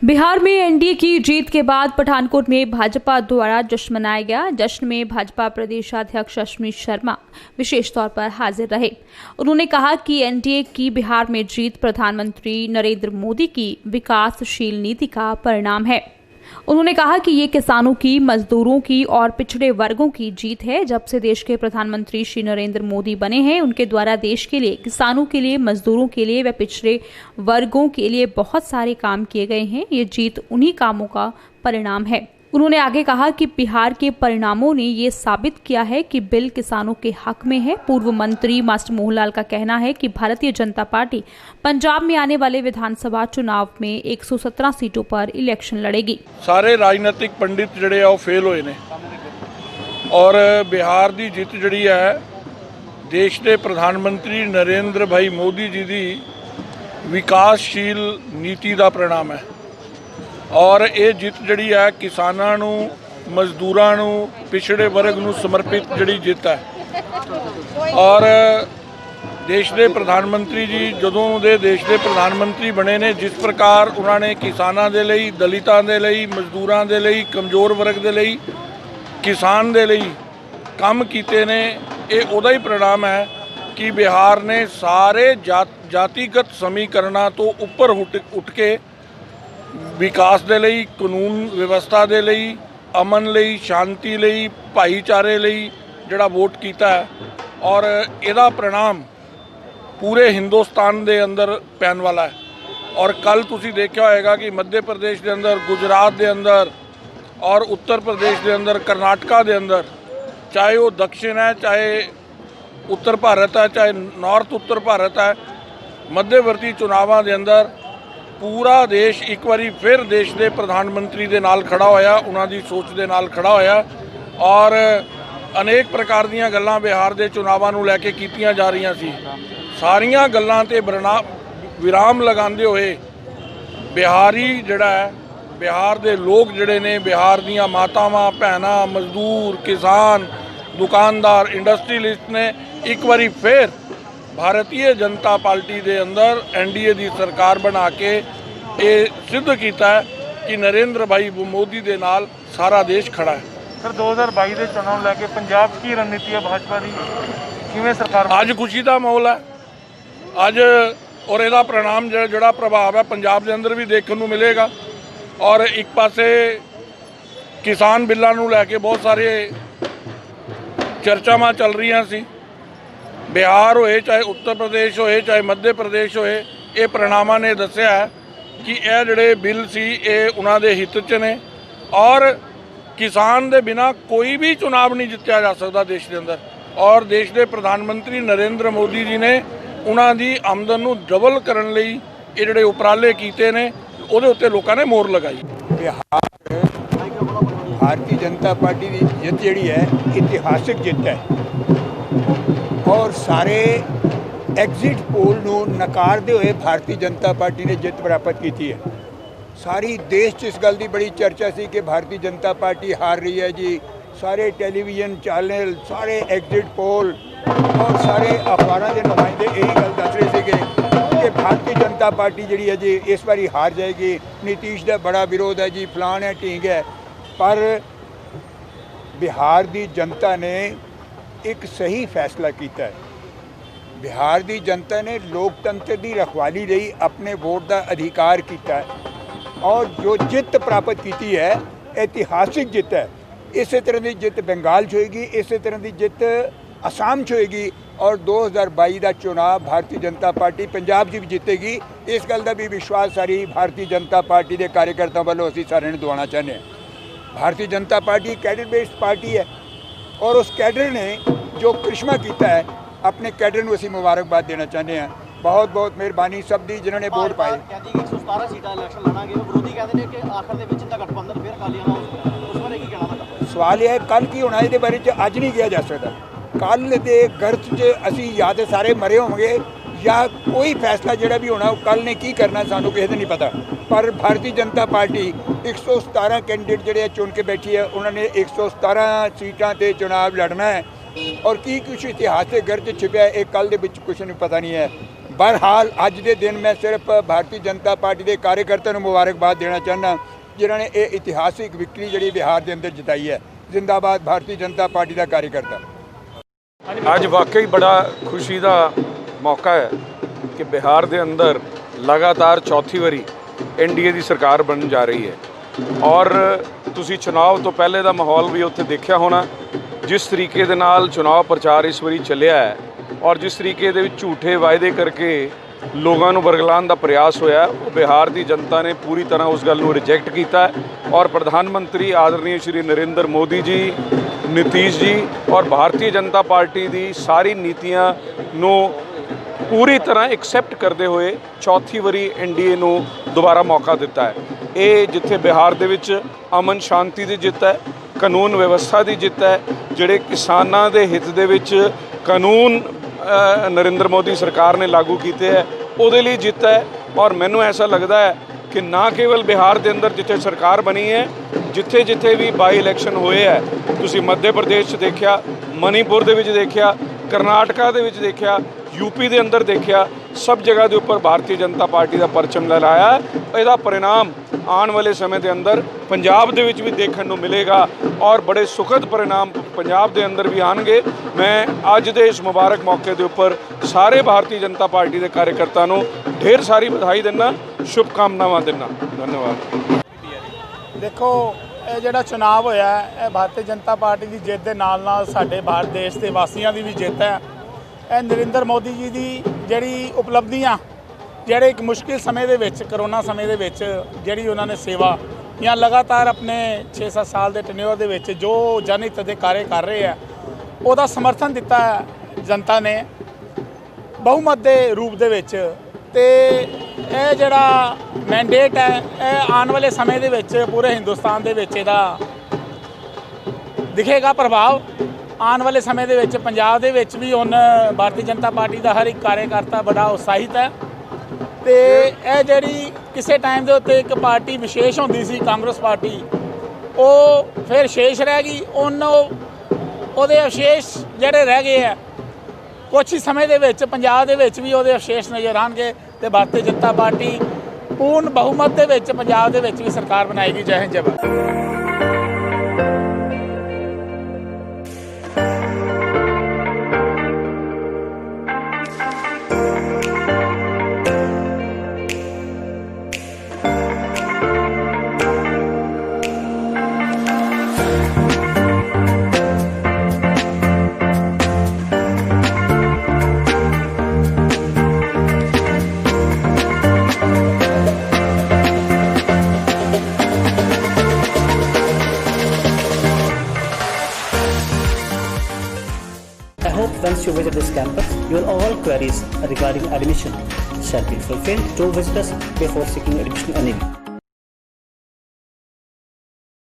बिहार में एनडीए की जीत के बाद पठानकोट में भाजपा द्वारा जश्न मनाया गया। जश्न में भाजपा प्रदेशाध्यक्ष अश्विनी शर्मा विशेष तौर पर हाजिर रहे। उन्होंने कहा कि एनडीए की बिहार में जीत प्रधानमंत्री नरेंद्र मोदी की विकासशील नीति का परिणाम है। उन्होंने कहा कि ये किसानों की, मजदूरों की और पिछड़े वर्गों की जीत है। जब से देश के प्रधानमंत्री श्री नरेंद्र मोदी बने हैं, उनके द्वारा देश के लिए, किसानों के लिए, मजदूरों के लिए व पिछड़े वर्गों के लिए बहुत सारे काम किए गए हैं। ये जीत उन्हीं कामों का परिणाम है। उन्होंने आगे कहा कि बिहार के परिणामों ने ये साबित किया है कि बिल किसानों के हक में है। पूर्व मंत्री मास्टर मोहनलाल का कहना है कि भारतीय जनता पार्टी पंजाब में आने वाले विधानसभा चुनाव में 117 सीटों पर इलेक्शन लड़ेगी। सारे राजनीतिक पंडित जिहड़े आ फेल होए ने और बिहार की जित जिहड़ी है देश के प्रधानमंत्री नरेंद्र भाई मोदी जी की विकासशील नीति का परिणाम है। और ये जित जिहड़ी है किसानां नूं, मजदूरां नूं, पिछड़े वर्ग नूं समर्पित जिहड़ी जित है। और देश के प्रधानमंत्री जी जदों दे देश के प्रधानमंत्री बने ने, जिस प्रकार उन्होंने किसानां दे लई, दलितां दे लई, मजदूरां दे लई, कमज़ोर वर्ग दे लई, किसान दे लई काम कीते ने, ये उहदा ही परिणाम है कि बिहार ने सारे जातिगत समीकरणों तो उपर उठ के विकास दे लई, कानून व्यवस्था दे लई, अमन लई, शांति लई, भाईचारे लई जिहड़ा वोट कीता है। और इहदा परिणाम पूरे हिंदुस्तान दे अंदर पैन वाला है। और कल तुसीं देखिया होएगा कि मध्य प्रदेश के अंदर, गुजरात के अंदर और उत्तर प्रदेश के अंदर, कर्नाटका के अंदर, चाहे वो दक्षिण है, चाहे उत्तर भारत है, चाहे नॉर्थ उत्तर भारत है, मध्यवर्ती चुनावों के अंदर पूरा देश एक बारी फिर देश के प्रधानमंत्री के नाल खड़ा होया, उन्हां दी सोच के नाल खड़ा होया। और अनेक प्रकार दीयां गल्लां बिहार के चुनावां नूं लैके कीतियां जा रही सी। सारियां गल्लां ते विराम लगांदे होए बिहारी जिहड़ा है, बिहार के लोग जिहड़े ने, बिहार दीयां मातावां, भैणां, मजदूर, किसान, दुकानदार, इंडस्ट्रीलिस्ट ने एक बारी फिर भारतीय जनता पार्टी के अंदर एनडीए की सरकार बना के ये सिद्ध किया है कि नरेंद्र भाई मोदी के नाल सारा देश खड़ा है। सर 2022 के चुनाव लैके पंजाब की रणनीति है भाजपा की, किवें सरकार अज खुशी का माहौल है अज, और इसका परिणाम जिहड़ा प्रभाव है पंजाब के अंदर भी देखने को मिलेगा। और एक पासे किसान बिलों को लैके बहुत सारे चर्चावां चल रही सी। बिहार होए, चाहे उत्तर प्रदेश होए, चाहे मध्य प्रदेश होए, ये परिणामां ने दस्सिया है कि यह जिहड़े बिल सी ये उन्हां दे हित च ने। और किसान दे बिना कोई भी चुनाव नहीं जितया जा सकता देश के अंदर। और देश के प्रधानमंत्री नरेंद्र मोदी जी ने उन्हां दी आमदन नूं डबल करन लई ये जिहड़े उपराले कीते ने, उहदे उत्ते लोकां ने मोहर लगाई। बिहार भारतीय जनता पार्टी की जित जिहड़ी है इतिहासिक जित है और सारे एग्जिट पोल नूं नकारदे हुए भारतीय जनता पार्टी ने जित प्राप्त की है। सारी देश च इस गल की बड़ी चर्चा सी कि भारतीय जनता पार्टी हार रही है जी। सारे टेलीविजन चैनल, सारे एग्जिट पोल और सारे अखबारों के नुमाइंदे यही गल दस रहे थे कि भारतीय जनता पार्टी जी है जी इस बारी हार जाएगी, नीतीश का बड़ा विरोध है जी, फलान है, ढींग है। पर बिहार की जनता ने एक सही फैसला किया है। बिहार की जनता ने लोकतंत्र की रखवाली लई अपने वोट का अधिकार किया है और जो जित प्राप्त की है ऐतिहासिक जित है। इस तरह की जित बंगाल च होएगी, इस तरह की जित असम च होएगी और 2022 का चुनाव भारतीय जनता पार्टी पंजाब भी जीतेगी। इस गल का भी विश्वास सारी भारतीय जनता पार्टी के कार्यकर्ताओं वालों असीं सारिआं नूं दिवाउणा चाहुंदे हां। Bharatiya Janata party cadre based party है और उस कैडर ने जो करिश्मा किया है, अपने कैडर को असीं मुबारकबाद देना चाहते हैं। बहुत बहुत मेहरबानी सब दी जिन्होंने वोट पाए। सवाल यह है कल की होना, ये बारे अज नहीं किया जा सकता। कल के गर्त च असीं या तो सारे मरे होंगे या कोई फैसला जोड़ा भी होना कल ने की करना सानू किसी को नहीं पता। पर भारतीय जनता पार्टी 117 कैंडिडेट जोड़े चुन के बैठी है, उन्होंने 117 सीटां ते चुनाव लड़ना है और की कुछ इतिहास के गर्त छिपया है, एक कल के कुछ नहीं पता नहीं है। बहरहाल अज के दिन मैं सिर्फ भारतीय जनता पार्टी के कार्यकर्ता मुबारकबाद देना चाहना जिन्होंने ये इतिहासिक विक्ट्री जी बिहार के अंदर जिताई है। जिंदाबाद भारतीय जनता पार्टी का कार्यकर्ता। ਅੱਜ ਵਾਕਈ ਬੜਾ ਖੁਸ਼ੀ ਦਾ ਮੌਕਾ ਹੈ ਕਿ ਬਿਹਾਰ ਦੇ ਅੰਦਰ ਲਗਾਤਾਰ ਚੌਥੀ ਵਾਰੀ ਐਨਡੀਏ ਦੀ ਸਰਕਾਰ ਬਣਨ ਜਾ ਰਹੀ ਹੈ ਔਰ ਤੁਸੀਂ ਚੁਣਾਵ ਤੋਂ ਪਹਿਲੇ ਦਾ ਮਾਹੌਲ ਵੀ ਉੱਥੇ ਦੇਖਿਆ ਹੋਣਾ, ਜਿਸ ਤਰੀਕੇ ਦੇ ਨਾਲ ਚੁਣਾਵ ਪ੍ਰਚਾਰ ਇਸ ਵਾਰੀ ਚੱਲਿਆ ਹੈ ਔਰ ਜਿਸ ਤਰੀਕੇ ਦੇ ਵਿੱਚ ਝੂਠੇ ਵਾਅਦੇ ਕਰਕੇ ਲੋਕਾਂ ਨੂੰ ਬਰਗਲਾਉਣ ਦਾ ਪ੍ਰयास ਹੋਇਆ, ਉਹ ਬਿਹਾਰ ਦੀ ਜਨਤਾ ਨੇ ਪੂਰੀ ਤਰ੍ਹਾਂ ਉਸ ਗੱਲ ਨੂੰ ਰਿਜੈਕਟ ਕੀਤਾ ਔਰ ਪ੍ਰਧਾਨ ਮੰਤਰੀ ਆਦਰਨੀय ਸ਼੍ਰੀ ਨਰਿੰਦਰ ਮੋਦੀ ਜੀ, नीतीश जी और भारतीय जनता पार्टी की सारी नीतियां ਨੂੰ पूरी तरह एक्सैप्ट करते हुए चौथी वारी एनडीए ਨੂੰ दोबारा मौका दिता है। ये जिथे बिहार ਦੇ ਵਿੱਚ अमन शांति की जित है, कानून व्यवस्था की जित है, ਜਿਹੜੇ किसानों के हित ਦੇ ਵਿੱਚ कानून नरेंद्र मोदी सरकार ने लागू किए है, ਉਹਦੇ ਲਈ जित है। और मैनू ऐसा लगता है कि ना केवल बिहार के अंदर जिथे सरकार बनी है, जिथे जिथे भी बाई इलैक्शन हुए है, तुसी मध्य प्रदेश देखिया, मणिपुर दे विच देखिया, करनाटका दे विच देखिया, यूपी के अंदर देखिया, सब जगह के उपर भारतीय जनता पार्टी का परचम लहराया है। इसका परिणाम आने वाले समय के अंदर पंजाब दे विच भी देखने को मिलेगा और बड़े सुखद परिणाम पंजाब के अंदर भी आएंगे। मैं अज के इस मुबारक मौके के उपर सारे भारतीय जनता पार्टी के कार्यकर्ताओं को ढेर सारी बधाई देना, शुभकामनावां देना। धन्यवाद। देखो ਇਹ ਜਿਹੜਾ ਚੁਣਾਵ ਹੋਇਆ ਇਹ ਭਾਰਤੀ ਜਨਤਾ ਪਾਰਟੀ ਦੀ ਜਿੱਤ ਦੇ ਨਾਲ ਸਾਡੇ ਭਾਰਤ ਦੇਸ਼ ਦੇ ਵਾਸੀਆਂ ਦੀ ਵੀ ਜਿੱਤ ਹੈ। ਇਹ ਨਰਿੰਦਰ ਮੋਦੀ ਜੀ ਦੀ ਜਿਹੜੀ ਉਪਲਬਧੀਆਂ, ਜਿਹੜੇ ਇੱਕ ਮੁਸ਼ਕਿਲ ਸਮੇਂ ਦੇ ਵਿੱਚ, ਕਰੋਨਾ ਸਮੇਂ ਦੇ ਵਿੱਚ ਜਿਹੜੀ ਉਹਨਾਂ ਨੇ ਸੇਵਾ ਜਾਂ ਲਗਾਤਾਰ ਆਪਣੇ 6-7 ਸਾਲ ਦੇ ਟੈਨਿਓਰ ਦੇ ਵਿੱਚ ਜੋ ਜਨਹਿਤ ਦੇ ਕਾਰਜ ਕਰ ਰਹੇ ਆ, ਉਹਦਾ ਸਮਰਥਨ ਦਿੱਤਾ ਜਨਤਾ ਨੇ ਬਹੁਮਤ ਦੇ ਰੂਪ ਦੇ ਵਿੱਚ। ਤੇ ਇਹ ਜਿਹੜਾ ਮੈਂਡੇਟ ਹੈ ਇਹ ਆਉਣ ਵਾਲੇ ਸਮੇਂ ਦੇ ਵਿੱਚ ਪੂਰੇ ਹਿੰਦੁਸਤਾਨ ਦੇ ਵਿੱਚ ਇਹਦਾ ਦਿਖੇਗਾ ਪ੍ਰਭਾਵ। ਆਉਣ ਵਾਲੇ ਸਮੇਂ ਦੇ ਵਿੱਚ ਪੰਜਾਬ ਦੇ ਵਿੱਚ ਵੀ ਹੁਣ ਭਾਰਤੀ ਜਨਤਾ ਪਾਰਟੀ ਦਾ ਹਰ ਇੱਕ ਕਾਰਜਕਰਤਾ ਬੜਾ ਉਤਸ਼ਾਹਿਤ ਹੈ। ਤੇ ਇਹ ਜਿਹੜੀ ਕਿਸੇ ਟਾਈਮ ਦੇ ਉੱਤੇ ਇੱਕ ਪਾਰਟੀ ਵਿਸ਼ੇਸ਼ ਹੁੰਦੀ ਸੀ ਕਾਂਗਰਸ ਪਾਰਟੀ, ਉਹ ਫਿਰ ਸ਼ੇਸ਼ ਰਹਿ ਗਈ। ਉਹਦੇ ਅਵਸ਼ੇਸ਼ ਜਿਹੜੇ ਰਹਿ ਗਏ ਆ ਕੁਛ ਹੀ ਸਮੇਂ ਦੇ ਵਿੱਚ ਪੰਜਾਬ ਦੇ ਵਿੱਚ ਵੀ ਉਹਦੇ ਅਵਸ਼ੇਸ਼ ਨਜ਼ਰ ਆਉਣਗੇ ਤੇ ਭਾਰਤੀ ਜਨਤਾ ਪਾਰਟੀ ਪੂਰਨ ਬਹੁਮਤ ਦੇ ਵਿੱਚ ਪੰਜਾਬ ਦੇ ਵਿੱਚ ਵੀ ਸਰਕਾਰ ਬਣਾਏਗੀ। ਜੈ ਹਿੰਦ, ਜੈ Bharat. I hope once you visit this campus, your all queries regarding admission shall be fulfilled. Do visit us before seeking admission anyway.